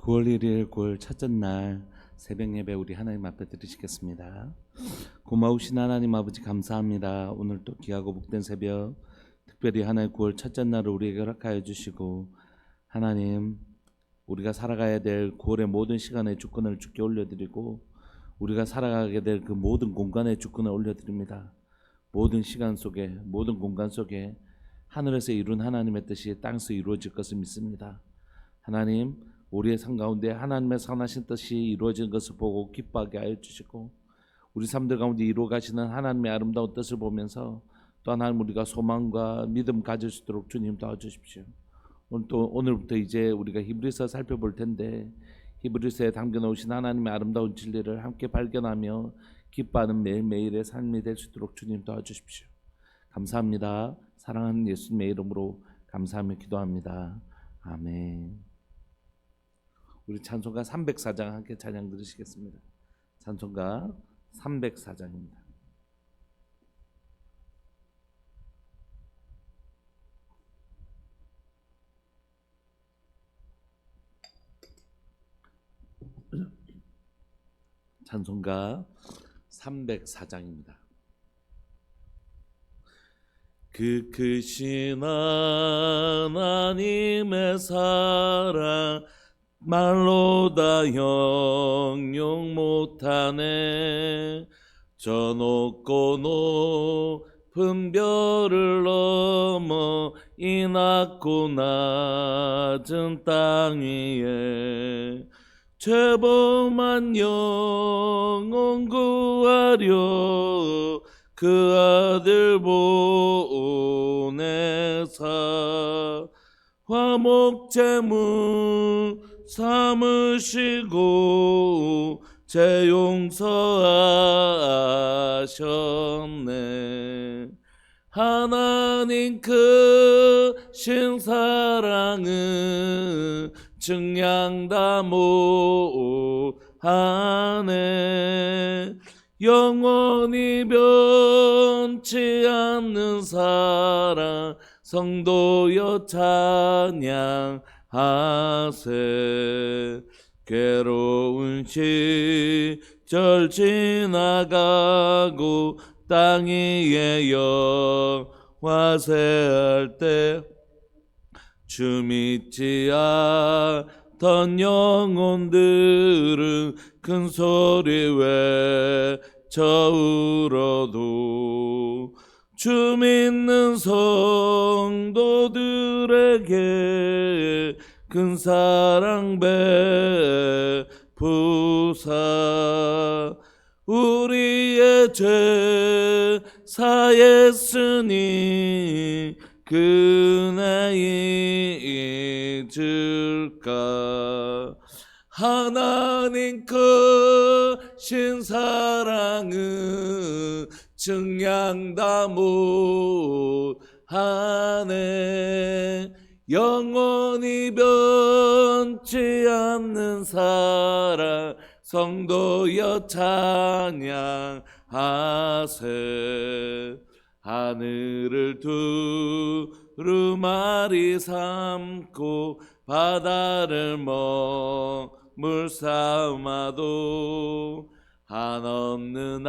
9월 1일 9월 첫째 날 새벽 예배 우리 하나님 앞에 드리시겠습니다. 고마우신 하나님 아버지 감사합니다. 오늘 또 귀하고 복된 새벽 특별히 하나님 9월 첫째 날을 우리에게 허락하여 주시고 하나님 우리가 살아가야 될 9월의 모든 시간의 주권을 주께 올려드리고 우리가 살아가게 될 그 모든 공간의 주권을 올려드립니다. 모든 시간 속에 모든 공간 속에 하늘에서 이룬 하나님의 뜻이 땅에서 이루어질 것을 믿습니다. 하나님 우리의 삶 가운데 하나님의 선하신 뜻이 이루어진 것을 보고 기뻐하게 하여 주시고 우리 삶들 가운데 이루어 가시는 하나님의 아름다운 뜻을 보면서 또 하나님 우리가 소망과 믿음 가질 수 있도록 주님 도와주십시오. 오늘부터 이제 우리가 히브리서 살펴볼 텐데 히브리서에 담겨 놓으신 하나님의 아름다운 진리를 함께 발견하며 기뻐하는 매일매일의 삶이 될 수 있도록 주님 도와주십시오. 감사합니다. 사랑하는 예수님의 이름으로 감사하며 기도합니다. 아멘. 우리 찬송가 304장 함께 찬양 들으시겠습니다. 찬송가 304장입니다. 찬송가 304장입니다. 그 크신 하나님의 사랑 말로 다 형용 못하네. 저 높고 높은 별을 넘어 이 낮고 낮은 땅 위에 죄범한 영혼 구하려 그 아들 보내사 화목제물 삼으시고 죄 용서하셨네. 하나님 크신 사랑은 증량 다 못하네. 영원히 변치 않는 사랑 성도여 찬양하세. 괴로운 시절 지나가고 땅 위에 영화세할 때 주 믿지 않던 영혼들은 큰 소리 외쳐 울어도 주 믿는 성도들에게 큰 사랑 베푸사 우리의 죄 사했으니 그네 잊을까. 하나님 크신 사랑은 증량 다 못하네. 영원히 변치 않는 사랑 성도여 찬양하세. 하늘을 두루마리 삼고 바다를 먹물 삼아도 한없는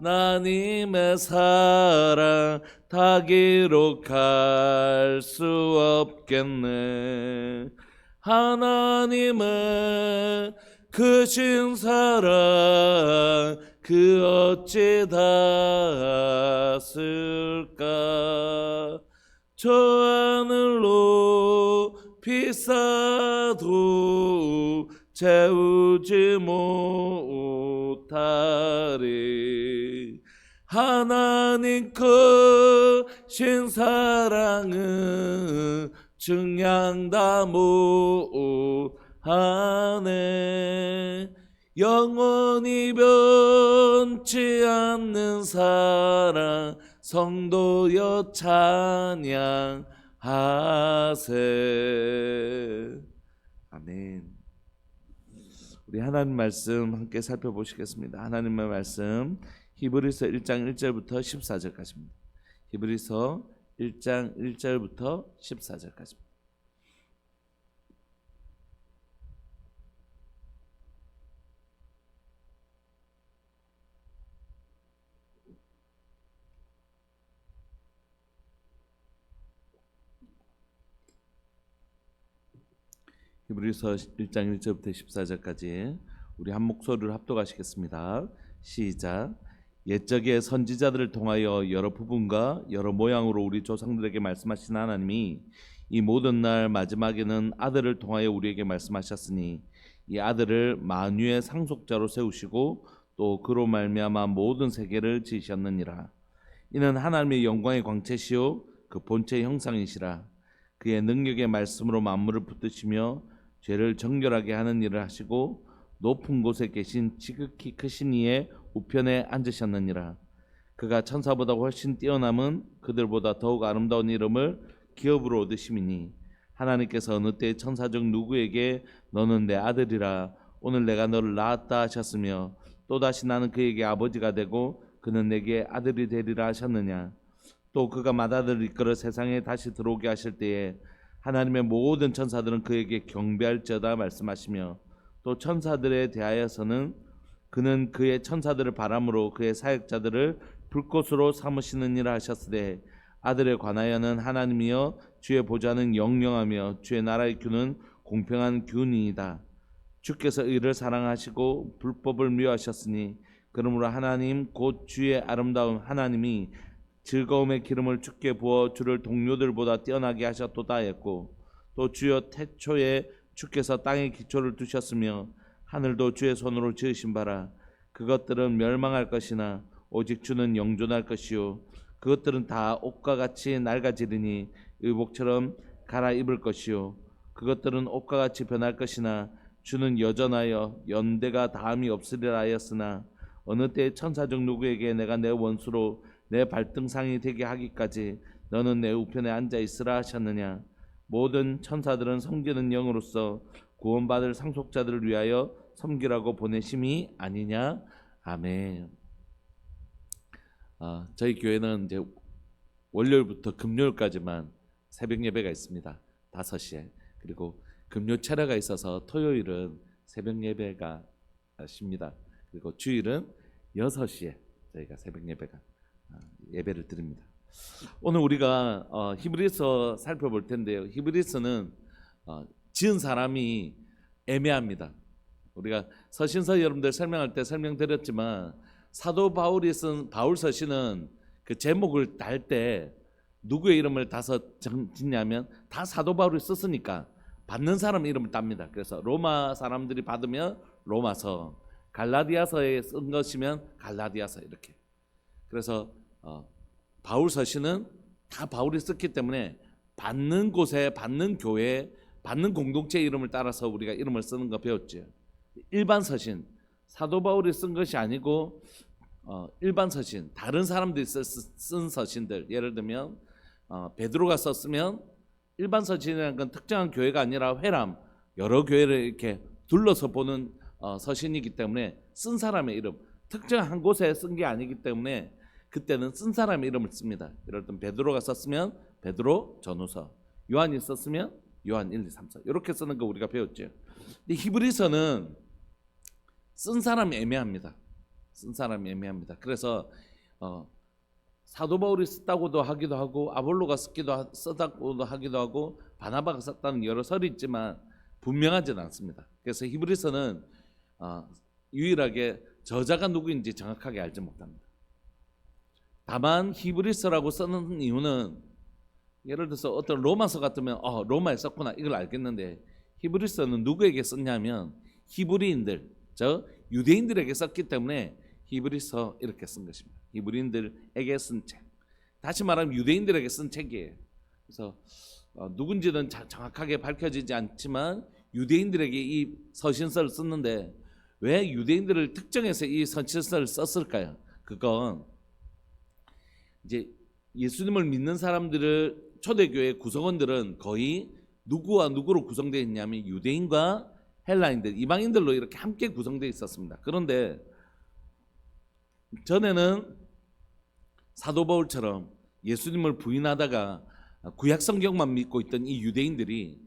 하나님의 사랑 다 기록할 수 없겠네. 하나님의 크신 사랑 그 어찌 닿았을까. 저 하늘로 비싸도 채우지 못하리. 하나님 크신 사랑은 증량 다 못하네. 영원히 변치 않는 사랑 성도여 찬양하세. 아멘. 우리 하나님 말씀 함께 살펴보시겠습니다. 하나님의 말씀 히브리서 1장 1절부터 14절까지입니다. 히브리서 1장 1절부터 14절까지입니다. 히브리서 1장 1절부터 14절까지 우리 한 목소리를 합독하시겠습니다. 시작. 옛적에 선지자들을 통하여 여러 부분과 여러 모양으로 우리 조상들에게 말씀하신 하나님이 이 모든 날 마지막에는 아들을 통하여 우리에게 말씀하셨으니 이 아들을 만유의 상속자로 세우시고 또 그로 말미암아 모든 세계를 지으셨느니라. 이는 하나님의 영광의 광채시요 그 본체의 형상이시라. 그의 능력의 말씀으로 만물을 붙드시며 죄를 정결하게 하는 일을 하시고 높은 곳에 계신 지극히 크신 이의 우편에 앉으셨느니라. 그가 천사보다 훨씬 뛰어남은 그들보다 더욱 아름다운 이름을 기업으로 얻으심이니 하나님께서 어느 때 천사 중 누구에게 너는 내 아들이라 오늘 내가 너를 낳았다 하셨으며 또다시 나는 그에게 아버지가 되고 그는 내게 아들이 되리라 하셨느냐. 또 그가 맏아들을 이끌어 세상에 다시 들어오게 하실 때에 하나님의 모든 천사들은 그에게 경배할지어다 말씀하시며 또 천사들에 대하여서는 그는 그의 천사들을 바람으로 그의 사역자들을 불꽃으로 삼으시느니라 하셨으되 아들에 관하여는 하나님이여 주의 보좌는 영영하며 주의 나라의 규는 공평한 규니이다. 주께서 의를 사랑하시고 불법을 미워하셨으니 그러므로 하나님 곧 주의 아름다운 하나님이 즐거움의 기름을 주께 부어 주를 동료들보다 뛰어나게 하셨도다 했고 또 주여 태초에 주께서 땅에 기초를 두셨으며 하늘도 주의 손으로 지으신 바라. 그것들은 멸망할 것이나 오직 주는 영존할 것이요 그것들은 다 옷과 같이 낡아지리니 의복처럼 갈아입을 것이요 그것들은 옷과 같이 변할 것이나 주는 여전하여 연대가 다함이 없으리라 하였으나 어느 때 천사 중 누구에게 내가 내 원수로 내 발등상이 되게 하기까지 너는 내 우편에 앉아 있으라 하셨느냐. 모든 천사들은 섬기는 영으로서 구원받을 상속자들을 위하여 섬기라고 보내심이 아니냐. 아멘. 저희 교회는 이제 월요일부터 금요일까지만 새벽 예배가 있습니다. 5시에. 그리고 금요 철야가 있어서 토요일은 새벽 예배가 쉽니다. 그리고 주일은 6시에 저희가 새벽 예배를 드립니다. 오늘 우리가 히브리서 살펴볼 텐데요. 히브리서는 지은 사람이 애매합니다. 우리가 서신서 여러분들 설명할 때 설명드렸지만 사도 바울이 쓴 바울 서신은 그 제목을 달 때 누구의 이름을 따서 짓냐면 다 사도 바울이 썼으니까 받는 사람 이름을 땁니다. 그래서 로마 사람들이 받으면 로마서, 갈라디아서에 쓴 것이면 갈라디아서 이렇게. 그래서 바울 서신은 다 바울이 썼기 때문에 받는 곳에, 받는 교회, 받는 공동체 이름을 따라서 우리가 이름을 쓰는 거 배웠죠. 일반 서신, 사도 바울이 쓴 것이 아니고 일반 서신, 다른 사람들이 쓴 서신들, 예를 들면 베드로가 썼으면 일반 서신이라는 건 특정한 교회가 아니라 회람, 여러 교회를 이렇게 둘러서 보는 서신이기 때문에 쓴 사람의 이름, 특정한 한 곳에 쓴 게 아니기 때문에 그때는 쓴 사람의 이름을 씁니다. 예를 들면 베드로가 썼으면 베드로 전후서, 요한이 썼으면 요한 1, 2, 3, 4 이렇게 쓰는 거 우리가 배웠죠. 근데 히브리서는 쓴 사람이 애매합니다. 쓴 사람이 애매합니다. 그래서 사도 바울이 썼다고도 하기도 하고 아볼로가 썼다고도 하기도 하고 바나바가 썼다는 여러 설이 있지만 분명하지는 않습니다. 그래서 히브리서는 유일하게 저자가 누구인지 정확하게 알지 못합니다. 다만 히브리서라고 쓰는 이유는 예를 들어서 어떤 로마서 같으면 로마에 썼구나 이걸 알겠는데 히브리서는 누구에게 썼냐면 히브리인들, 즉 유대인들에게 썼기 때문에 히브리서 이렇게 쓴 것입니다. 히브리인들에게 쓴 책. 다시 말하면 유대인들에게 쓴 책이에요. 그래서 누군지는 정확하게 밝혀지지 않지만 유대인들에게 이 서신서를 썼는데 왜 유대인들을 특정해서 이 서신서를 썼을까요? 그건 이제 예수님을 믿는 사람들을 초대교회 구성원들은 거의 누구와 누구로 구성되어 있냐면 유대인과 헬라인들, 이방인들로 이렇게 함께 구성되어 있었습니다. 그런데 전에는 사도 바울처럼 예수님을 부인하다가 구약 성경만 믿고 있던 이 유대인들이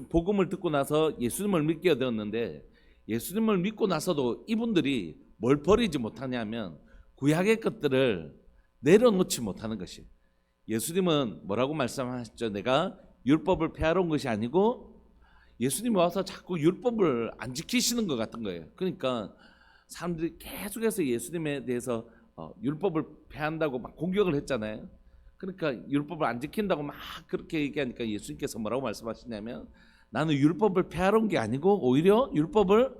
복음을 듣고 나서 예수님을 믿게 되었는데 예수님을 믿고 나서도 이분들이 뭘 버리지 못하냐면 구약의 것들을 내려놓지 못하는 것이. 예수님은 뭐라고 말씀하셨죠? 내가 율법을 폐하러 온 것이 아니고 예수님이 와서 자꾸 율법을 안 지키시는 것 같은 거예요. 그러니까 사람들이 계속해서 예수님에 대해서 율법을 폐한다고 막 공격을 했잖아요. 그러니까 율법을 안 지킨다고 막 그렇게 얘기하니까 예수님께서 뭐라고 말씀하시냐면 나는 율법을 폐하러 온 게 아니고 오히려 율법을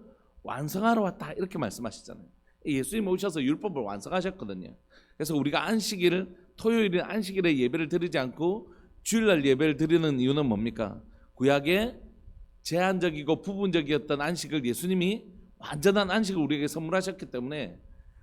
완성하러 왔다 이렇게 말씀하시잖아요. 예수님 오셔서 율법을 완성하셨거든요. 그래서 우리가 안식일을 토요일에 안식일에 예배를 드리지 않고 주일날 예배를 드리는 이유는 뭡니까? 구약에 제한적이고 부분적이었던 안식을 예수님이 완전한 안식을 우리에게 선물하셨기 때문에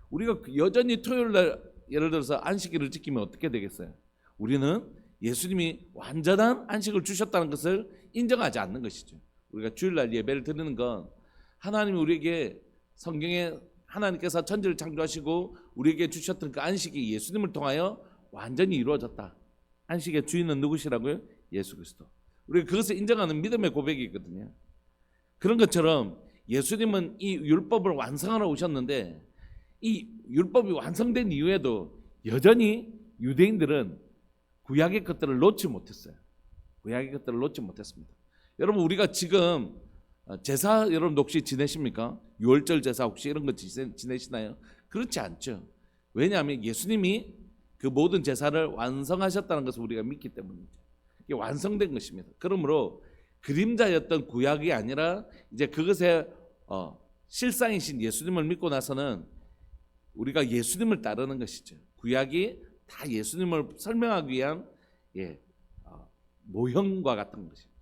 우리가 여전히 토요일날 예를 들어서 안식일을 지키면 어떻게 되겠어요? 우리는 예수님이 완전한 안식을 주셨다는 것을 인정하지 않는 것이죠. 우리가 주일날 예배를 드리는 건 하나님이 우리에게 성경에 하나님께서 천지를 창조하시고 우리에게 주셨던 그 안식이 예수님을 통하여 완전히 이루어졌다. 안식의 주인은 누구시라고요? 예수 그리스도. 우리가 그것을 인정하는 믿음의 고백이거든요. 그런 것처럼 예수님은 이 율법을 완성하러 오셨는데 이 율법이 완성된 이후에도 여전히 유대인들은 구약의 것들을 놓지 못했어요. 구약의 것들을 놓지 못했습니다. 여러분 우리가 지금 제사 여러분 혹시 지내십니까? 유월절 제사 혹시 이런 거 지내시나요? 그렇지 않죠. 왜냐하면 예수님이 그 모든 제사를 완성하셨다는 것을 우리가 믿기 때문이죠. 이게 완성된 것입니다. 그러므로 그림자였던 구약이 아니라 이제 그것의 실상이신 예수님을 믿고 나서는 우리가 예수님을 따르는 것이죠. 구약이 다 예수님을 설명하기 위한 모형과 같은 것입니다.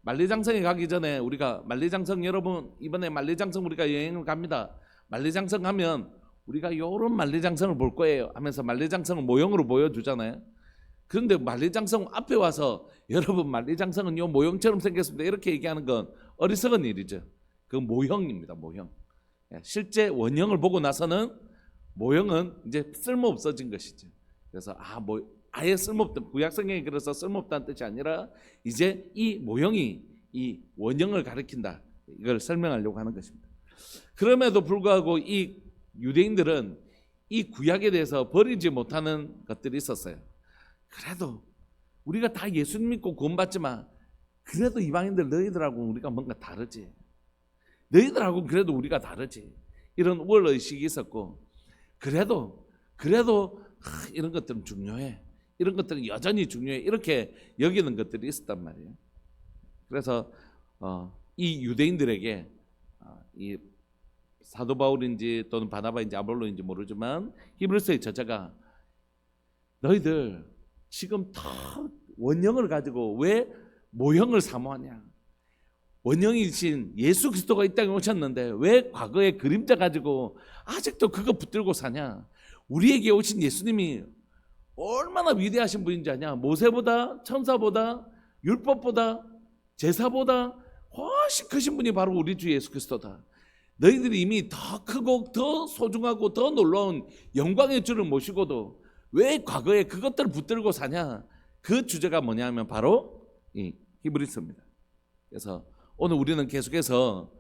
만리장성에 가기 전에 우리가 만리장성 여러분 이번에 만리장성 우리가 여행을 갑니다. 만리장성 가면 우리가 이런 만리장성을 볼 거예요 하면서 만리장성을 모형으로 보여주잖아요. 그런데 만리장성 앞에 와서 여러분 만리장성은 이 모형처럼 생겼습니다 이렇게 얘기하는 건 어리석은 일이죠. 그 모형입니다. 모형. 실제 원형을 보고 나서는 모형은 이제 쓸모없어진 것이죠. 그래서 아예 쓸모없던 구약 성경이 그래서 쓸모없다는 뜻이 아니라 이제 이 모형이 이 원형을 가리킨다 이걸 설명하려고 하는 것입니다. 그럼에도 불구하고 이 유대인들은 이 구약에 대해서 버리지 못하는 것들이 있었어요. 그래도 우리가 다 예수님 믿고 구원받지만 그래도 이방인들 너희들하고 우리가 뭔가 다르지. 너희들하고 그래도 우리가 다르지. 이런 우월의식이 있었고 그래도 이런 것들은 중요해. 이런 것들은 여전히 중요해. 이렇게 여기는 것들이 있었단 말이에요. 그래서 이 유대인들에게 이 사도 바울인지 또는 바나바인지 아볼로인지 모르지만 히브리서의 저자가 너희들 지금 다 원형을 가지고 왜 모형을 사모하냐. 원형이신 예수 그리스도가 이 땅에 오셨는데 왜 과거의 그림자 가지고 아직도 그거 붙들고 사냐. 우리에게 오신 예수님이 얼마나 위대하신 분인지 아냐. 모세보다 천사보다 율법보다 제사보다 훨씬 크신 분이 바로 우리 주 예수 그리스도다. 너희들이 이미 더 크고 더 소중하고 더 놀라운 영광의 주를 모시고도 왜 과거에 그것들을 붙들고 사냐. 그 주제가 뭐냐 하면 바로 이 히브리서입니다. 그래서 오늘 우리는 계속해서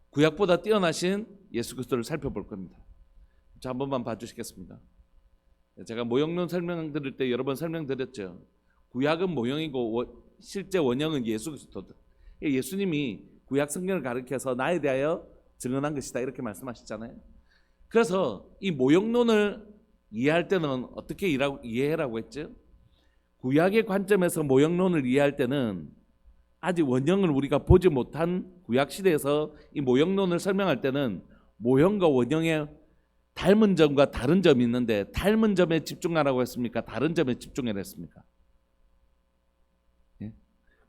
구약보다 뛰어나신 예수 그리스도를 살펴볼 겁니다. 자, 한 번만 봐주시겠습니까? 제가 모형론 설명 드릴 때 여러 번 설명드렸죠. 구약은 모형이고 실제 원형은 예수 그리스도다. 예수님이 구약 성경을 가르쳐서 나에 대하여 증언한 것이다 이렇게 말씀하셨잖아요. 그래서 이 모형론을 이해할 때는 어떻게 이해하라고 했죠? 구약의 관점에서 모형론을 이해할 때는 아직 원형을 우리가 보지 못한 구약 시대에서 이 모형론을 설명할 때는 모형과 원형의 닮은 점과 다른 점이 있는데 닮은 점에 집중하라고 했습니까? 다른 점에 집중하라고 했습니까? 예?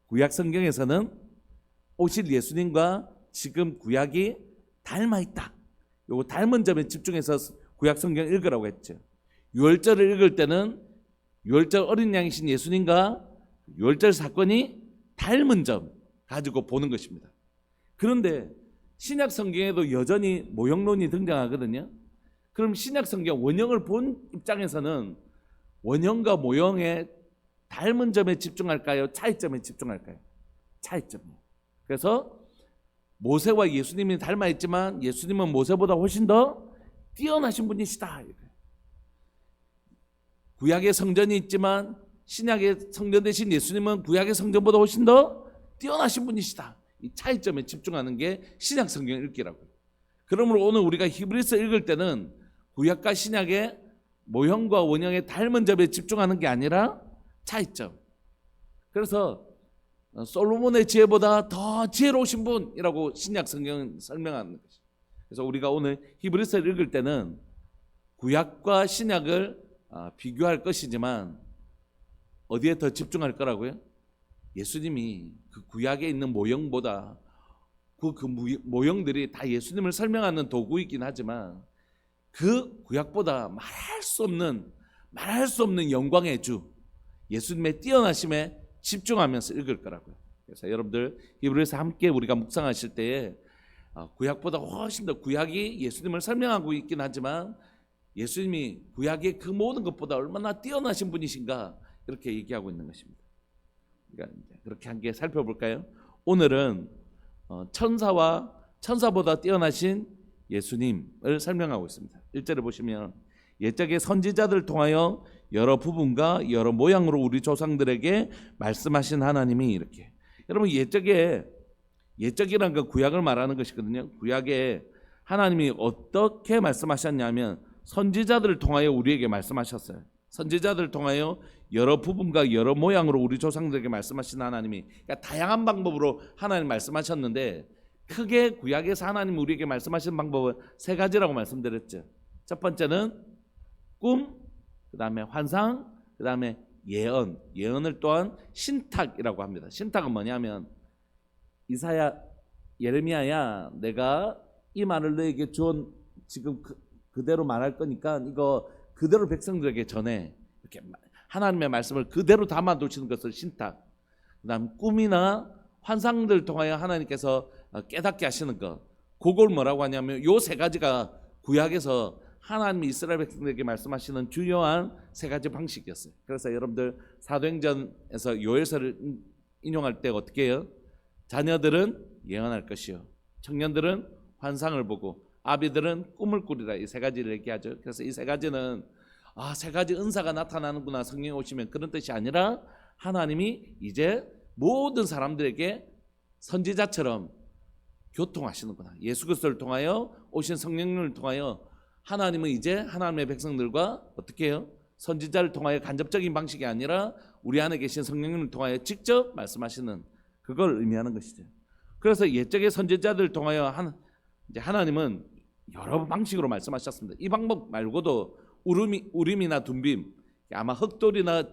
구약 성경에서는 오실 예수님과 지금 구약이 닮아 있다. 요거 닮은 점에 집중해서 구약 성경 읽으라고 했죠. 유월절을 읽을 때는 유월절 어린 양이신 예수님과 유월절 사건이 닮은 점 가지고 보는 것입니다. 그런데 신약 성경에도 여전히 모형론이 등장하거든요. 그럼 신약 성경 원형을 본 입장에서는 원형과 모형의 닮은 점에 집중할까요? 차이점에 집중할까요? 차이점이에요. 그래서 모세와 예수님이 닮아 있지만 예수님은 모세보다 훨씬 더 뛰어나신 분이시다. 구약의 성전이 있지만 신약의 성전 되신 예수님은 구약의 성전보다 훨씬 더 뛰어나신 분이시다. 이 차이점에 집중하는 게 신약 성경 읽기라고요. 그러므로 오늘 우리가 히브리서 읽을 때는 구약과 신약의 모형과 원형의 닮은 점에 집중하는 게 아니라 차이점. 그래서 솔로몬의 지혜보다 더 지혜로우신 분이라고 신약 성경은 설명하는 것이죠. 그래서 우리가 오늘 히브리서를 읽을 때는 구약과 신약을 비교할 것이지만 어디에 더 집중할 거라고요? 예수님이 그 구약에 있는 모형보다 그 모형들이 다 예수님을 설명하는 도구이긴 하지만 그 구약보다 말할 수 없는 영광의 주 예수님의 뛰어나심에 집중하면서 읽을 거라고요. 그래서 여러분들 히브리서 함께 우리가 묵상하실 때에 구약보다 훨씬 더 구약이 예수님을 설명하고 있긴 하지만 예수님이 구약의 그 모든 것보다 얼마나 뛰어나신 분이신가 이렇게 얘기하고 있는 것입니다. 그러니까 그렇게 함께 살펴볼까요? 오늘은 천사보다 뛰어나신 예수님을 설명하고 있습니다. 1절을 보시면 옛적의 선지자들 통하여 여러 부분과 여러 모양으로 우리 조상들에게 말씀하신 하나님이 이렇게. 여러분 옛적이란 그 구약을 말하는 것이거든요. 구약에 하나님이 어떻게 말씀하셨냐면 선지자들을 통하여 우리에게 말씀하셨어요. 선지자들을 통하여 여러 부분과 여러 모양으로 우리 조상들에게 말씀하신 하나님이, 그러니까 다양한 방법으로 하나님 말씀하셨는데 크게 구약에서 하나님 우리에게 말씀하신 방법은 세 가지라고 말씀드렸죠. 첫 번째는 꿈, 그 다음에 환상, 그 다음에 예언을 또한 신탁이라고 합니다. 신탁은 뭐냐면 이사야, 예레미야야 내가 이 말을 너에게 주온 지금 그대로 말할 거니까 이거 그대로 백성들에게 전해. 이렇게 하나님의 말씀을 그대로 담아두시는 것을 신탁. 그 다음 꿈이나 환상들 통하여 하나님께서 깨닫게 하시는 것, 그걸 뭐라고 하냐면 요 세 가지가 구약에서 하나님이 이스라엘 백성들에게 말씀하시는 주요한 세 가지 방식이었어요. 그래서 여러분들 사도행전에서 요엘서를 인용할 때 어떻게 해요? 자녀들은 예언할 것이요, 청년들은 환상을 보고 아비들은 꿈을 꾸리라. 이 세 가지를 얘기하죠. 그래서 이 세 가지는 세 가지 은사가 나타나는구나 성경에 오시면 그런 뜻이 아니라 하나님이 이제 모든 사람들에게 선지자처럼 교통하시는구나. 예수 그리스도를 통하여 오신 성령님을 통하여 하나님은 이제 하나님의 백성들과 어떻게 해요? 선지자를 통하여 간접적인 방식이 아니라 우리 안에 계신 성령님을 통하여 직접 말씀하시는 그걸 의미하는 것이죠. 그래서 옛적의 선지자들을 통하여 이제 하나님은 여러 방식으로 말씀하셨습니다. 이 방법 말고도 우림이나 둠빔, 아마 흑돌이나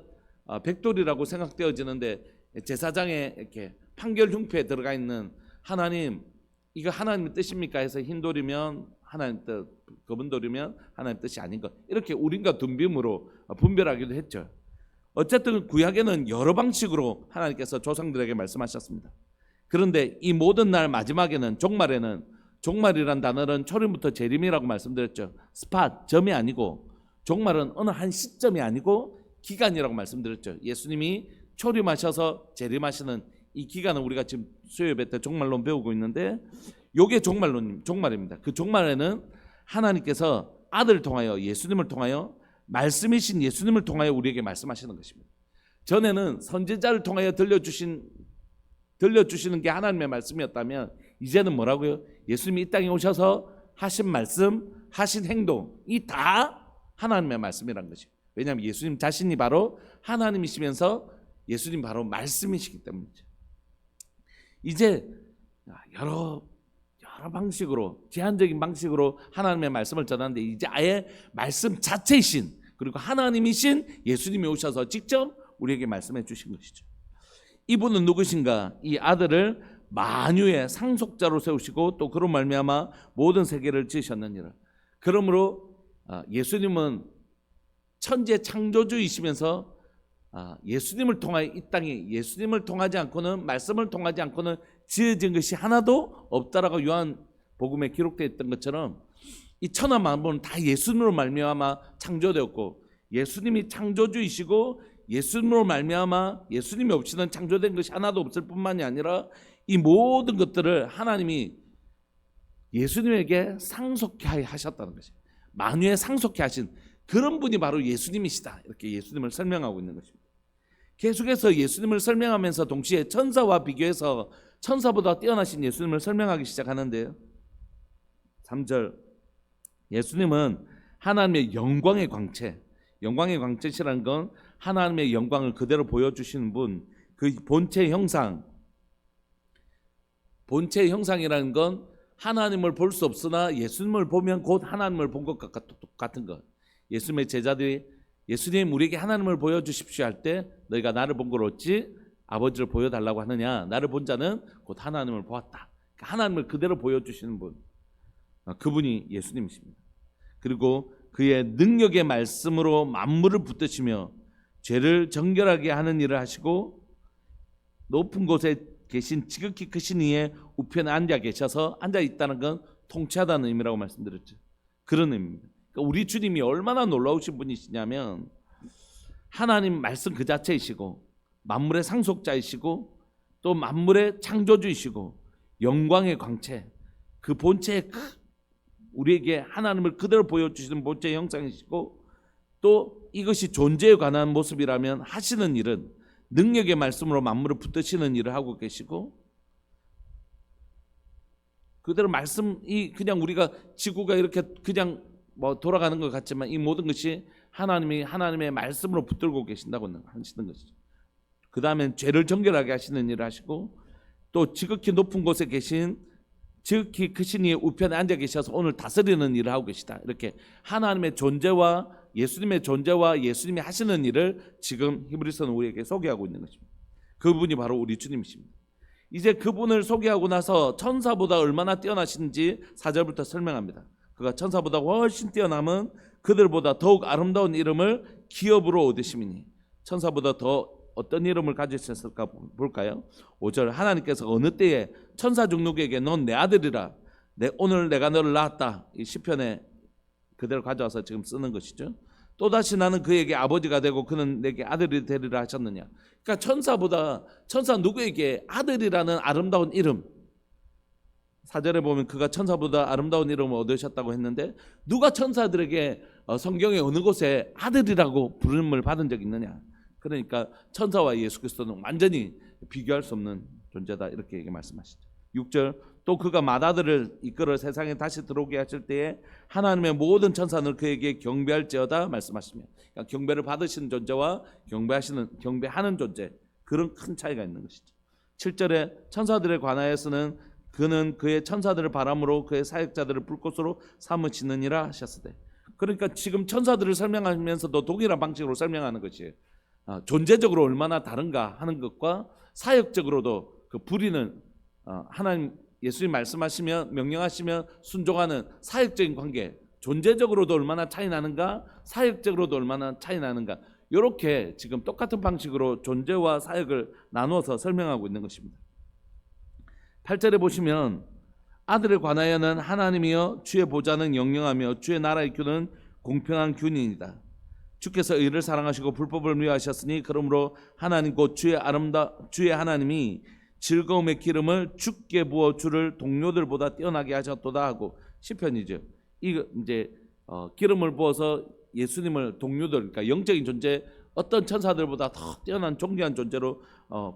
백돌이라고 생각되어지는데 제사장에 이렇게 판결 흉표에 들어가 있는 하나님, 이거 하나님의 뜻입니까 해서 흰돌이면 하나님 뜻, 검은돌이면 하나님 뜻이 아닌 것, 이렇게 우림과 둠빔으로 분별하기도 했죠. 어쨌든 구약에는 여러 방식으로 하나님께서 조상들에게 말씀하셨습니다. 그런데 이 모든 날 마지막에는 종말이란 단어는 초림부터 재림이라고 말씀드렸죠. 스팟, 점이 아니고 종말은 어느 한 시점이 아니고 기간이라고 말씀드렸죠. 예수님이 초림하셔서 재림하시는 이 기간은 우리가 지금 수요예배 때 종말론 배우고 있는데 요게 종말입니다. 그 종말에는 하나님께서 아들을 통하여 예수님을 통하여 말씀이신 예수님을 통하여 우리에게 말씀하시는 것입니다. 전에는 선지자를 통하여 들려주시는 게 하나님의 말씀이었다면 이제는 뭐라고요? 예수님이 이 땅에 오셔서 하신 말씀, 하신 행동, 이 다 하나님의 말씀이라는 것이죠. 왜냐하면 예수님 자신이 바로 하나님이시면서 예수님 바로 말씀이시기 때문이죠. 이제 여러 방식으로, 제한적인 방식으로 하나님의 말씀을 전하는데 이제 아예 말씀 자체이신, 그리고 하나님이신 예수님이 오셔서 직접 우리에게 말씀해 주신 것이죠. 이분은 누구신가? 이 아들을 만유의 상속자로 세우시고 또 그런 말미암아 모든 세계를 지으셨느니라. 그러므로 예수님은 천지의 창조주이시면서 예수님을 통하여 이 땅에 예수님을 통하지 않고는, 말씀을 통하지 않고는 지어진 것이 하나도 없다라고 요한복음에 기록되어 있던 것처럼 이 천하 만물은 다 예수님으로 말미암아 창조되었고, 예수님이 창조주이시고 예수님으로 말미암아 예수님이 없이는 창조된 것이 하나도 없을 뿐만이 아니라 이 모든 것들을 하나님이 예수님에게 상속케 하셨다는 것이에요. 만유에 상속케 하신 그런 분이 바로 예수님이시다, 이렇게 예수님을 설명하고 있는 것입니다. 계속해서 예수님을 설명하면서 동시에 천사와 비교해서 천사보다 뛰어나신 예수님을 설명하기 시작하는데요. 3절, 예수님은 하나님의 영광의 광채, 영광의 광채시라는 건 하나님의 영광을 그대로 보여주시는 분, 그 본체 형상, 본체의 형상이라는 건 하나님을 볼 수 없으나 예수님을 보면 곧 하나님을 본 것 같은 것. 예수님의 제자들이 예수님 우리에게 하나님을 보여주십시오 할 때 너희가 나를 본 걸 어찌 아버지를 보여달라고 하느냐. 나를 본 자는 곧 하나님을 보았다. 하나님을 그대로 보여주시는 분, 그분이 예수님이십니다. 그리고 그의 능력의 말씀으로 만물을 붙드시며 죄를 정결하게 하는 일을 하시고 높은 곳에 계신 지극히 크신 이의 우편에 앉아 계셔서 앉아 있다는 건 통치하다는 의미라고 말씀드렸죠. 그런 의미입니다. 그러니까 우리 주님이 얼마나 놀라우신 분이시냐면 하나님 말씀 그 자체이시고 만물의 상속자이시고 또 만물의 창조주이시고 영광의 광채, 그 본체의 우리에게 하나님을 그대로 보여주시는 본체의 형상이시고 또 이것이 존재에 관한 모습이라면 하시는 일은 능력의 말씀으로 만물을 붙드시는 일을 하고 계시고 그대로 말씀이 그냥 우리가 지구가 이렇게 그냥 뭐 돌아가는 것 같지만 이 모든 것이 하나님의 말씀으로 붙들고 계신다고 하시는 것이죠. 그 다음엔 죄를 정결하게 하시는 일을 하시고 또 지극히 높은 곳에 계신 지극히 크신 이의 우편에 앉아 계셔서 오늘 다스리는 일을 하고 계시다. 이렇게 하나님의 존재와 예수님의 존재와 예수님이 하시는 일을 지금 히브리서는 우리에게 소개하고 있는 것입니다. 그분이 바로 우리 주님이십니다. 이제 그분을 소개하고 나서 천사보다 얼마나 뛰어나신지 4절부터 설명합니다. 그가 천사보다 훨씬 뛰어남은 그들보다 더욱 아름다운 이름을 기업으로 얻으심이니. 천사보다 더 어떤 이름을 가지셨을까 볼까요? 5절, 하나님께서 어느 때에 천사 중 누구에게 넌 내 아들이라 오늘 내가 너를 낳았다, 이 시편에 그대로 가져와서 지금 쓰는 것이죠. 또다시 나는 그에게 아버지가 되고 그는 내게 아들이 되리라 하셨느냐. 그러니까 천사 누구에게 아들이라는 아름다운 이름, 4절에 보면 그가 천사보다 아름다운 이름을 얻으셨다고 했는데 누가 천사들에게 성경의 어느 곳에 아들이라고 부름을 받은 적이 있느냐. 그러니까 천사와 예수 그리스도는 완전히 비교할 수 없는 존재다, 이렇게 말씀하시죠. 6절, 또 그가 마다들을 이끌어 세상에 다시 들어오게 하실 때에 하나님의 모든 천사는 그에게 경배할지어다 말씀하시며, 그러니까 경배를 받으시는 존재와 경배하는 존재, 그런 큰 차이가 있는 것이죠. 7절에 천사들에 관하여서는 그는 그의 천사들을 바람으로 그의 사역자들을 불꽃으로 삼으시느니라 하셨으되. 그러니까 지금 천사들을 설명하면서도 동일한 방식으로 설명하는 것이에요. 존재적으로 얼마나 다른가 하는 것과 사역적으로도 그 부리는 하나님 예수님 말씀하시면 명령하시면 순종하는 사역적인 관계, 존재적으로도 얼마나 차이 나는가, 사역적으로도 얼마나 차이 나는가, 이렇게 지금 똑같은 방식으로 존재와 사역을 나누어서 설명하고 있는 것입니다. 8절에 보시면 아들에 관하여는 하나님이여 주의 보좌는 영영하며 주의 나라의 균은 공평한 균이니이다. 주께서 의를 사랑하시고 불법을 미워하셨으니 그러므로 하나님 곧 주의 하나님이 즐거움의 기름을 주께 부어 주를 동료들보다 뛰어나게 하셨도다 하고 시편이죠. 이거 이제 기름을 부어서 예수님을 동료들, 그러니까 영적인 존재, 어떤 천사들보다 더 뛰어난 존귀한 존재로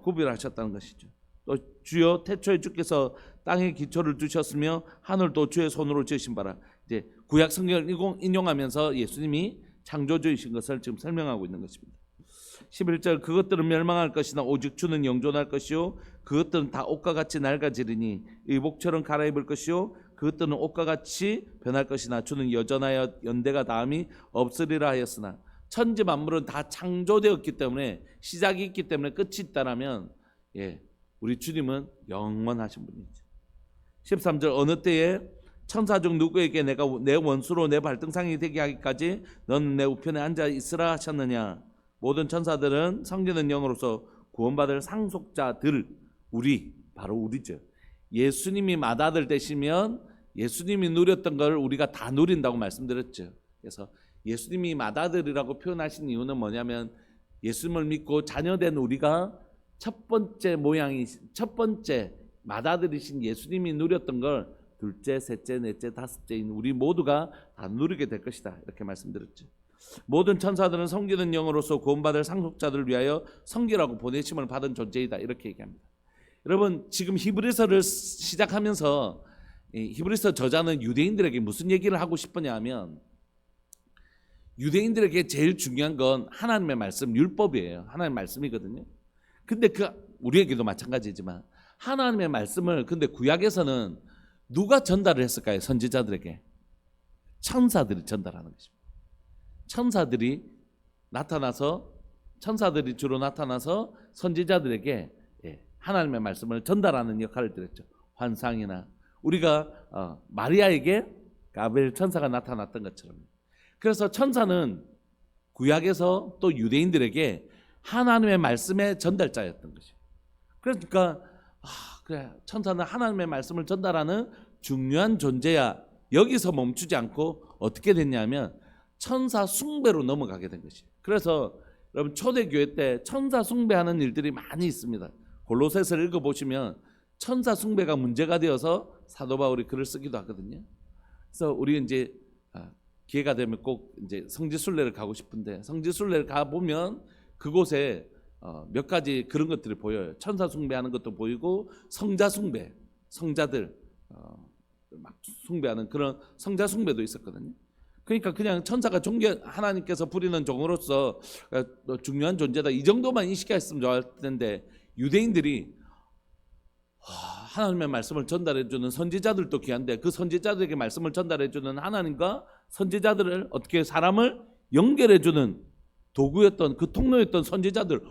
구별하셨다는 것이죠. 또 주여 태초에 주께서 땅에 기초를 두셨으며 하늘도 주의 손으로 지으신 바라. 이제 구약 성경을 인용하면서 예수님이 창조주이신 것을 지금 설명하고 있는 것입니다. 11절, 그것들은 멸망할 것이나 오직 주는 영존할 것이요 그것들은 다 옷과 같이 낡아지리니 의복처럼 갈아입을 것이요 그것들은 옷과 같이 변할 것이나 주는 여전하여 연대가 다함이 없으리라 하였으나. 천지 만물은 다 창조되었기 때문에, 시작이 있기 때문에 끝이 있다라면 우리 주님은 영원하신 분이죠. 13절, 어느 때에 천사 중 누구에게 내가 내 원수로 내 발등상이 되게 하기까지 너는 내 우편에 앉아 있으라 하셨느냐. 모든 천사들은 성기는 영으로서 구원받을 상속자들, 바로 우리죠. 예수님이 맏아들 되시면 예수님이 누렸던 걸 우리가 다 누린다고 말씀드렸죠. 그래서 예수님이 맏아들이라고 표현하신 이유는 뭐냐면 예수님을 믿고 자녀된 우리가 첫 번째 맏아들이신 예수님이 누렸던 걸 둘째, 셋째, 넷째, 다섯째인 우리 모두가 다 누리게 될 것이다, 이렇게 말씀드렸죠. 모든 천사들은 섬기는 영으로서 구원받을 상속자들을 위하여 섬기라고 보내심을 받은 존재이다. 이렇게 얘기합니다. 여러분, 지금 히브리서를 시작하면서 히브리서 저자는 유대인들에게 무슨 얘기를 하고 싶으냐 하면, 유대인들에게 제일 중요한 건 하나님의 말씀, 율법이에요. 하나님의 말씀이거든요. 근데 우리에게도 마찬가지지만 하나님의 말씀을 근데 구약에서는 누가 전달을 했을까요? 선지자들에게. 천사들이 전달하는 것입니다. 천사들이 주로 나타나서 선지자들에게 하나님의 말씀을 전달하는 역할을 드렸죠. 환상이나 우리가 마리아에게 가브리엘 천사가 나타났던 것처럼. 그래서 천사는 구약에서 또 유대인들에게 하나님의 말씀의 전달자였던 것이에요. 그러니까 그래, 천사는 하나님의 말씀을 전달하는 중요한 존재야. 여기서 멈추지 않고 어떻게 됐냐면 천사 숭배로 넘어가게 된 것이에요. 그래서 여러분, 초대교회 때 천사 숭배하는 일들이 많이 있습니다. 골로새서를 읽어보시면 천사 숭배가 문제가 되어서 사도 바울이 글을 쓰기도 하거든요. 그래서 우리 이제 기회가 되면 꼭 이제 성지순례를 가고 싶은데, 성지순례를 가 보면 그곳에 몇 가지 그런 것들이 보여요. 천사 숭배하는 것도 보이고 성자 숭배, 성자들 막 숭배하는 그런 성자 숭배도 있었거든요. 그러니까 그냥 천사가 하나님께서 부리는 종으로서 중요한 존재다, 이 정도만 인식했으면 좋을 텐데, 유대인들이 하나님의 말씀을 전달해주는 선지자들도 귀한데 그 선지자들에게 말씀을 전달해주는 하나님과 선지자들을 어떻게 사람을 연결해주는 도구였던, 그 통로였던 선지자들,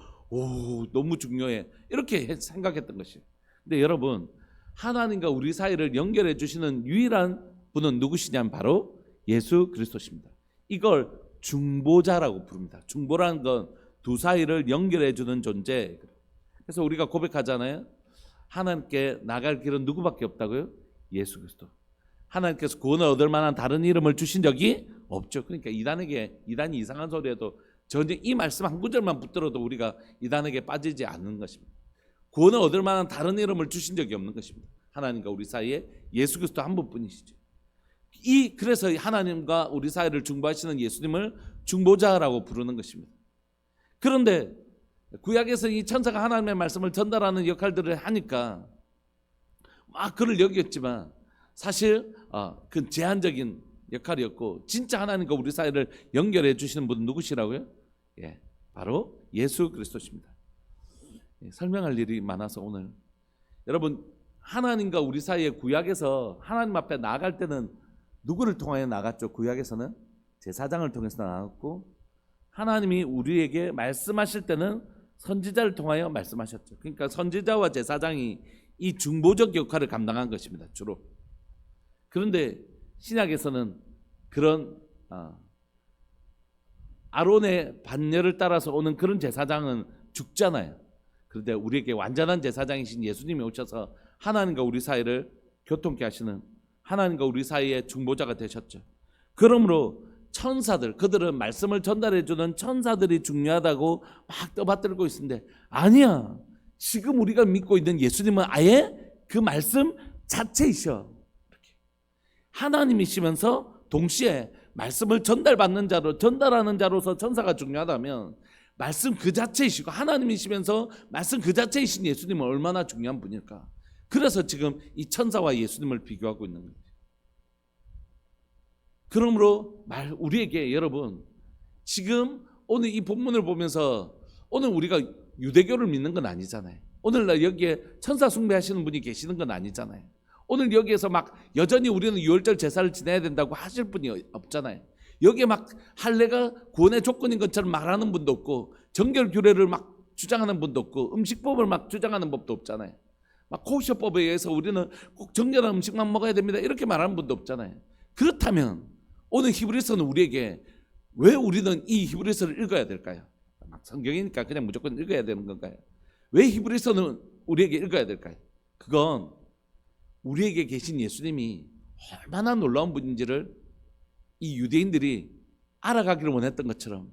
너무 중요해, 이렇게 생각했던 것이에요. 근데 여러분, 하나님과 우리 사이를 연결해 주시는 유일한 분은 누구시냐면 바로 예수 그리스도십니다. 이걸 중보자라고 부릅니다. 중보라는 건 두 사이를 연결해 주는 존재. 그래서 우리가 고백하잖아요. 하나님께 나갈 길은 누구밖에 없다고요? 예수 그리스도. 하나님께서 구원을 얻을 만한 다른 이름을 주신 적이 없죠. 그러니까 이단이 이상한 소리 해도 전혀 이 말씀 한 구절만 붙들어도 우리가 이단에게 빠지지 않는 것입니다. 구원을 얻을 만한 다른 이름을 주신 적이 없는 것입니다. 하나님과 우리 사이에 예수 그리스도 한 분뿐이시죠. 그래서 하나님과 우리 사이를 중보하시는 예수님을 중보자라고 부르는 것입니다. 그런데 구약에서 이 천사가 하나님의 말씀을 전달하는 역할들을 하니까 막 그를 여겼지만 사실 그 제한적인 역할이었고, 진짜 하나님과 우리 사이를 연결해 주시는 분은 누구시라고요? 바로 예수 그리스도십니다. 설명할 일이 많아서 오늘, 여러분, 하나님과 우리 사이에 구약에서 하나님 앞에 나아갈 때는 누구를 통하여 나갔죠? 구약에서는 제사장을 통해서 나갔고, 하나님이 우리에게 말씀하실 때는 선지자를 통하여 말씀하셨죠. 그러니까 선지자와 제사장이 이 중보적 역할을 감당한 것입니다, 주로. 그런데 신약에서는 그런 아론의 반열을 따라서 오는 그런 제사장은 죽잖아요. 그런데 우리에게 완전한 제사장이신 예수님이 오셔서 하나님과 우리 사이를 교통케 하시는, 하나님과 우리 사이의 중보자가 되셨죠. 그러므로 천사들, 그들은 말씀을 전달해주는 천사들이 중요하다고 막 떠받들고 있는데, 아니야. 지금 우리가 믿고 있는 예수님은 아예 그 말씀 자체이셔. 하나님이시면서 동시에 말씀을 전달하는 자로서 천사가 중요하다면, 말씀 그 자체이시고 하나님이시면서 말씀 그 자체이신 예수님은 얼마나 중요한 분일까. 그래서 지금 이 천사와 예수님을 비교하고 있는 거예요. 그러므로 우리에게, 여러분, 지금 오늘 이 본문을 보면서 오늘 우리가 유대교를 믿는 건 아니잖아요. 오늘날 여기에 천사 숭배하시는 분이 계시는 건 아니잖아요. 오늘 여기에서 막 여전히 우리는 유월절 제사를 지내야 된다고 하실 분이 없잖아요. 여기에 막 할례가 구원의 조건인 것처럼 말하는 분도 없고, 정결 규례를 막 주장하는 분도 없고, 음식법을 막 주장하는 법도 없잖아요. 막 코셔법에 의해서 우리는 꼭 정결한 음식만 먹어야 됩니다, 이렇게 말하는 분도 없잖아요. 그렇다면 오늘 히브리서는 우리에게 왜 우리는 이 히브리서를 읽어야 될까요? 막 성경이니까 그냥 무조건 읽어야 되는 건가요? 왜 히브리서는 우리에게 읽어야 될까요? 그건 우리에게 계신 예수님이 얼마나 놀라운 분인지를 이 유대인들이 알아가기를 원했던 것처럼,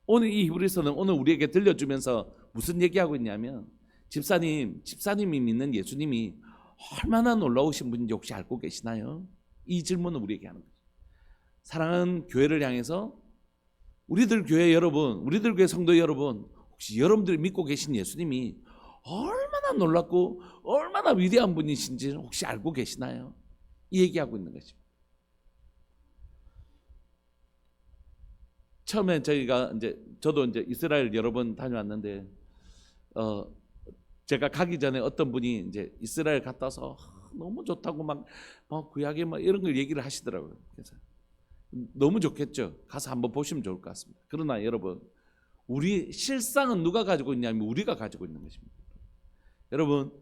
오늘 이 히브리서는 오늘 우리에게 들려주면서 무슨 얘기하고 있냐면, 집사님이 믿는 예수님이 얼마나 놀라우신 분인지 혹시 알고 계시나요? 이 질문을 우리에게 하는 거예요. 사랑하는 교회를 향해서 우리들 교회 여러분, 우리들 교회 성도 여러분, 혹시 여러분들이 믿고 계신 예수님이 얼마나 놀랍고 얼마나 위대한 분이신지 혹시 알고 계시나요? 이 얘기하고 있는 것입니다. 처음에 저도 이스라엘 여러 번 다녀왔는데 제가 가기 전에 어떤 분이 이스라엘 갔다 와서 너무 좋다고 막 구약에 막 이런 걸 얘기를 하시더라고요. 그래서 너무 좋겠죠. 가서 한번 보시면 좋을 것 같습니다. 그러나 여러분, 우리 실상은 누가 가지고 있냐면 우리가 가지고 있는 것입니다. 여러분,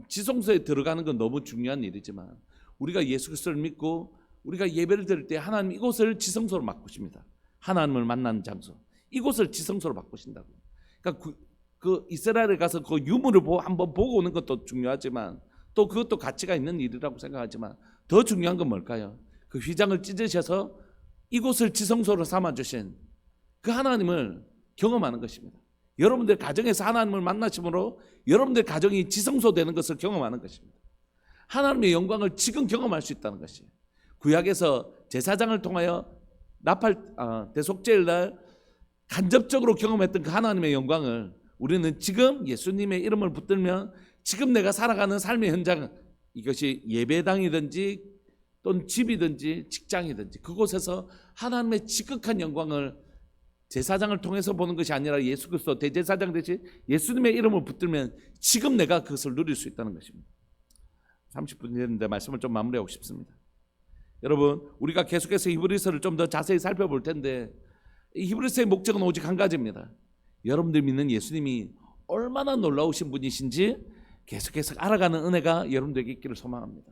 지성소에 들어가는 건 너무 중요한 일이지만 우리가 예수 그리스도를 믿고 우리가 예배를 드릴 때 하나님 이곳을 지성소로 바꾸십니다. 하나님을 만나는 장소, 이곳을 지성소로 바꾸신다고. 그러니까 그 이스라엘에 가서 그 유물을 한번 보고 오는 것도 중요하지만 또 그것도 가치가 있는 일이라고 생각하지만 더 중요한 건 뭘까요? 그 휘장을 찢으셔서 이곳을 지성소로 삼아주신 그 하나님을 경험하는 것입니다. 여러분들 가정에서 하나님을 만나심으로 여러분들 가정이 지성소 되는 것을 경험하는 것입니다. 하나님의 영광을 지금 경험할 수 있다는 것이에요. 구약에서 제사장을 통하여 대속죄일 날 간접적으로 경험했던 그 하나님의 영광을 우리는 지금 예수님의 이름을 붙들면 지금 내가 살아가는 삶의 현장, 이것이 예배당이든지 또는 집이든지 직장이든지 그곳에서 하나님의 지극한 영광을 제사장을 통해서 보는 것이 아니라 예수 그리스도 대제사장 대신 예수님의 이름을 붙들면 지금 내가 그것을 누릴 수 있다는 것입니다. 30분 됐는데 말씀을 좀 마무리하고 싶습니다. 여러분, 우리가 계속해서 히브리서를 좀 더 자세히 살펴볼 텐데 이 히브리서의 목적은 오직 한 가지입니다. 여러분들 믿는 예수님이 얼마나 놀라우신 분이신지 계속해서 알아가는 은혜가 여러분들에게 있기를 소망합니다.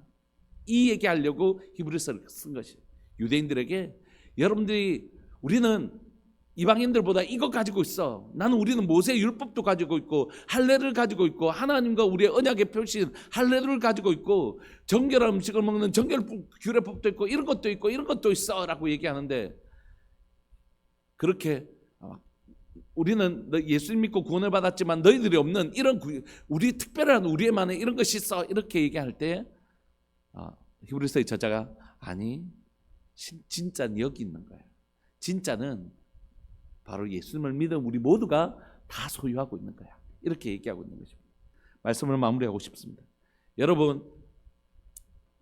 이 얘기하려고 히브리서를 쓴 것이에요. 유대인들에게 우리는 이방인들보다 이거 가지고 있어. 우리는 모세의 율법도 가지고 있고 할례를 가지고 있고 하나님과 우리의 언약의 표시인 할례를 가지고 있고 정결한 음식을 먹는 정결 규례법도 있고 이런 것도 있고 이런 것도 있어 라고 얘기하는데, 그렇게 우리는 예수님 믿고 구원을 받았지만 너희들이 없는 이런 우리 특별한 우리만의 이런 것이 있어 이렇게 얘기할 때 히브리서의 저자가 아니 진짜는 여기 있는 거예요. 진짜는 바로 예수님을 믿은 우리 모두가 다 소유하고 있는 거야. 이렇게 얘기하고 있는 것입니다. 말씀을 마무리하고 싶습니다. 여러분,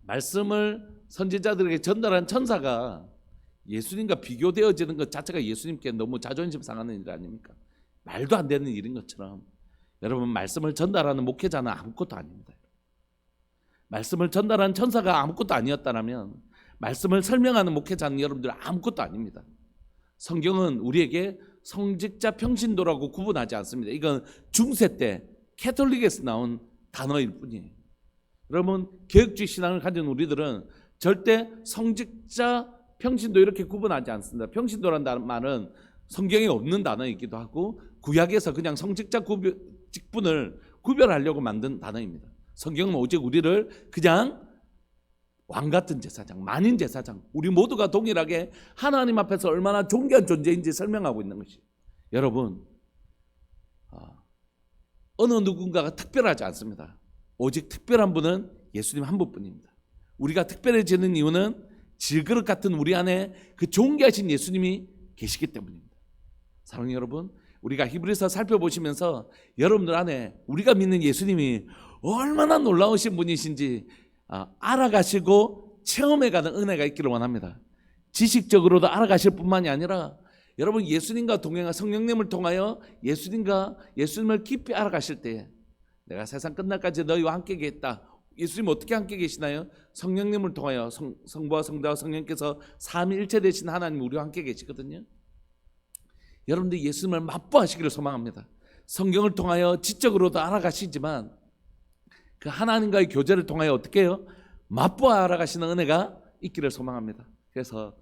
말씀을 선지자들에게 전달한 천사가 예수님과 비교되어지는 것 자체가 예수님께 너무 자존심 상하는 일 아닙니까? 말도 안 되는 일인 것처럼 여러분, 말씀을 전달하는 목회자는 아무것도 아닙니다. 말씀을 전달한 천사가 아무것도 아니었다면 말씀을 설명하는 목회자는 여러분들 아무것도 아닙니다. 성경은 우리에게 성직자 평신도라고 구분하지 않습니다. 이건 중세 때 캐톨릭에서 나온 단어일 뿐이에요. 여러분, 개혁주의 신앙을 가진 우리들은 절대 성직자 평신도 이렇게 구분하지 않습니다. 평신도라는 말은 성경에 없는 단어이기도 하고 구약에서 그냥 성직자 직분을 구별하려고 만든 단어입니다. 성경은 오직 우리를 그냥 왕같은 제사장, 만인 제사장, 우리 모두가 동일하게 하나님 앞에서 얼마나 존귀한 존재인지 설명하고 있는 것이, 여러분, 어느 누군가가 특별하지 않습니다. 오직 특별한 분은 예수님 한 분뿐입니다. 우리가 특별해지는 이유는 질그릇 같은 우리 안에 그 존귀하신 예수님이 계시기 때문입니다. 사랑하는 여러분, 우리가 히브리서 살펴보시면서 여러분들 안에 우리가 믿는 예수님이 얼마나 놀라우신 분이신지 알아가시고 체험해가는 은혜가 있기를 원합니다. 지식적으로도 알아가실 뿐만이 아니라 여러분, 예수님과 동행한 성령님을 통하여 예수님을 깊이 알아가실 때 내가 세상 끝날까지 너희와 함께 계겠다. 예수님 어떻게 함께 계시나요? 성령님을 통하여 성부와 성자와 성령께서 삼위일체 되신 하나님 우리와 함께 계시거든요. 여러분들 예수님을 맛보하시기를 소망합니다. 성경을 통하여 지적으로도 알아가시지만 그 하나님과의 교제를 통하여 어떻게 해요? 맛보아 알아가시는 은혜가 있기를 소망합니다. 그래서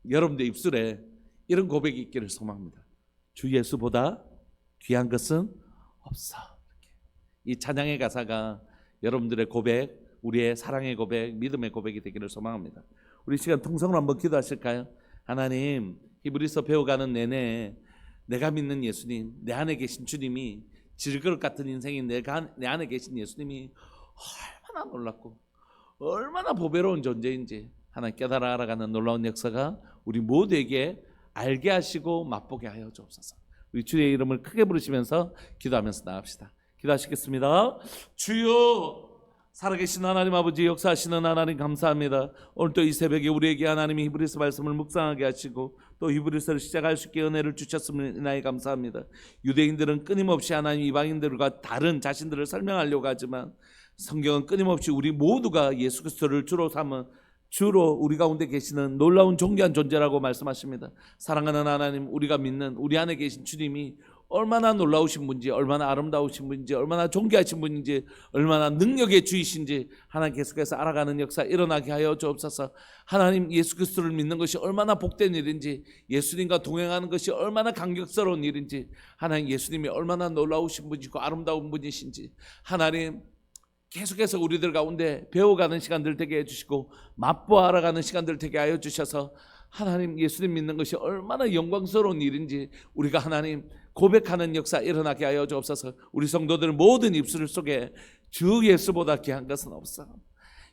여러분들 입술에 이런 고백이 있기를 소망합니다. 주 예수보다 귀한 것은 없어. 이 찬양의 가사가 여러분들의 고백, 우리의 사랑의 고백, 믿음의 고백이 되기를 소망합니다. 우리 시간 통성으로 한번 기도하실까요? 하나님, 히브리서 배워가는 내내 내가 믿는 예수님, 내 안에 계신 주님이 질그릇 같은 인생인 내 안에 계신 예수님이 얼마나 놀랍고 얼마나 보배로운 존재인지 하나님 깨달아 알아가는 놀라운 역사가 우리 모두에게 알게 하시고 맛보게 하여 주옵소서. 우리 주의 이름을 크게 부르시면서 기도하면서 나갑시다. 기도하시겠습니다. 주여, 살아계신 하나님 아버지, 역사하시는 하나님 감사합니다. 오늘 또 이 새벽에 우리에게 하나님이 히브리서 말씀을 묵상하게 하시고 또 히브리서를 시작할 수 있게 은혜를 주셨음을 인하여 감사합니다. 유대인들은 끊임없이 하나님 이방인들과 다른 자신들을 설명하려고 하지만 성경은 끊임없이 우리 모두가 예수 그리스도를 주로 삼은, 주로 우리 가운데 계시는 놀라운 존귀한 존재라고 말씀하십니다. 사랑하는 하나님, 우리가 믿는 우리 안에 계신 주님이 얼마나 놀라우신 분인지, 얼마나 아름다우신 분인지, 얼마나 존귀하신 분인지, 얼마나 능력의 주이신지 하나님 계속해서 알아가는 역사 일어나게 하여 주옵소서. 하나님, 예수 그리스도를 믿는 것이 얼마나 복된 일인지, 예수님과 동행하는 것이 얼마나 감격스러운 일인지, 하나님 예수님이 얼마나 놀라우신 분이고 아름다운 분이신지 하나님 계속해서 우리들 가운데 배워가는 시간들 되게 해주시고 맛보아 알아가는 시간들 되게 하여 주셔서 하나님 예수님 믿는 것이 얼마나 영광스러운 일인지 우리가 하나님 고백하는 역사 일어나게 하여 주옵소서. 우리 성도들 모든 입술 속에 주 예수보다 귀한 것은 없어.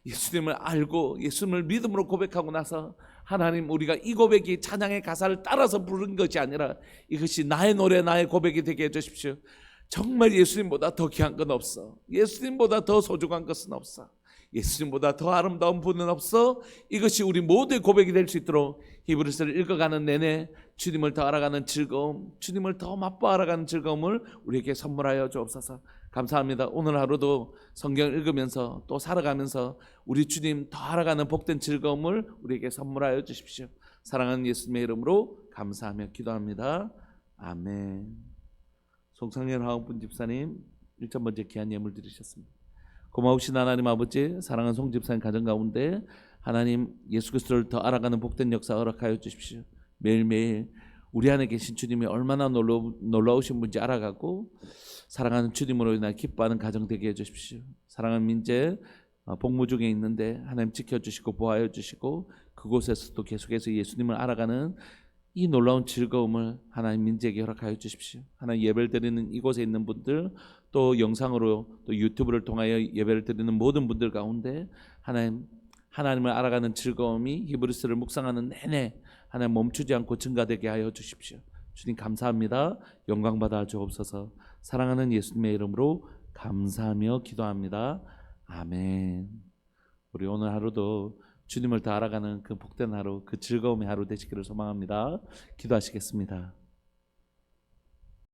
예수님을 알고 예수님을 믿음으로 고백하고 나서 하나님, 우리가 이 고백이 찬양의 가사를 따라서 부른 것이 아니라 이것이 나의 노래, 나의 고백이 되게 해주십시오. 정말 예수님보다 더 귀한 건 없어. 예수님보다 더 소중한 것은 없어. 예수님보다 더 아름다운 분은 없어. 이것이 우리 모두의 고백이 될 수 있도록 히브리서를 읽어가는 내내 주님을 더 알아가는 즐거움, 주님을 더 맛보아 알아가는 즐거움을 우리에게 선물하여 주옵소서. 감사합니다. 오늘 하루도 성경을 읽으면서 또 살아가면서 우리 주님 더 알아가는 복된 즐거움을 우리에게 선물하여 주십시오. 사랑하는 예수님의 이름으로 감사하며 기도합니다. 아멘. 송상현 하원분 집사님 1,000번째 귀한 예물 드리셨습니다. 고마우신 하나님 아버지, 사랑하는 송 집사님 가정 가운데 하나님 예수 그리스도를 더 알아가는 복된 역사 허락하여 주십시오. 매일매일 우리 안에 계신 주님이 얼마나 놀라우신 분인지 알아가고 사랑하는 주님으로 인하여 기뻐하는 가정 되게 해주십시오. 사랑하는 민재 복무 중에 있는데 하나님 지켜주시고 보호하여 주시고 그곳에서도 계속해서 예수님을 알아가는 이 놀라운 즐거움을 하나님 민재에게 허락하여 주십시오. 하나님 예배를 드리는 이곳에 있는 분들, 또 영상으로 또 유튜브를 통하여 예배를 드리는 모든 분들 가운데 하나님을 알아가는 즐거움이 히브리서를 묵상하는 내내 하나님 멈추지 않고 증가되게 하여 주십시오. 주님 감사합니다. 영광 받아 주옵소서. 사랑하는 예수님의 이름으로 감사하며 기도합니다. 아멘. 우리 오늘 하루도 주님을 더 알아가는 그 복된 하루, 그 즐거움의 하루 되시기를 소망합니다. 기도하시겠습니다.